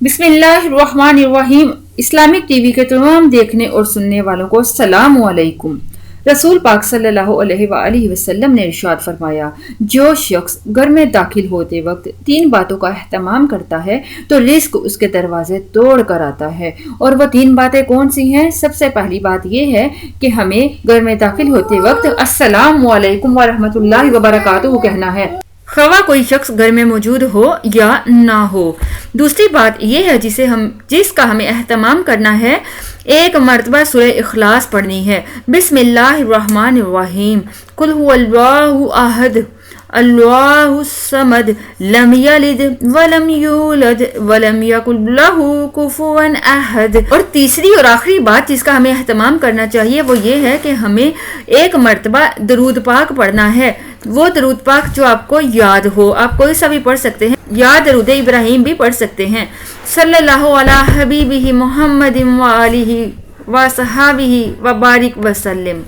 بسم اللہ الرحمن الرحیم۔ اسلامک ٹی وی کے تمام دیکھنے اور سننے والوں کو السلام علیکم۔ رسول پاک صلی اللہ علیہ وآلہ وسلم نے ارشاد فرمایا، جو شخص گھر میں داخل ہوتے وقت 3 باتوں کا اہتمام کرتا ہے تو رزق اس کے دروازے توڑ کر آتا ہے۔ اور وہ 3 باتیں کون سی ہیں؟ سب سے پہلی بات یہ ہے کہ ہمیں گھر میں داخل ہوتے وقت السلام علیکم ورحمۃ اللہ وبرکاتہ کہنا ہے، خواہ کوئی شخص گھر میں موجود ہو یا نہ ہو۔ دوسری بات یہ ہے جس کا ہمیں اہتمام کرنا ہے، 1 مرتبہ سورہ اخلاص پڑھنی ہے۔ بسم اللہ الرحمن الرحیم، قل هو اللہ احد اللہ الصمد لم یلد ولم یولد ولم یکن لہ کفوا احد۔ اور تیسری اور آخری بات جس کا ہمیں اہتمام کرنا چاہیے وہ یہ ہے کہ ہمیں 1 مرتبہ درود پاک پڑھنا ہے، وہ درود پاک جو آپ کو یاد ہو، آپ کوئی سا بھی پڑھ سکتے ہیں یا درود ابراہیم بھی پڑھ سکتے ہیں۔ صلی اللہ علی حبیبہ محمد وآلہ وصحبہ وبارک وسلم۔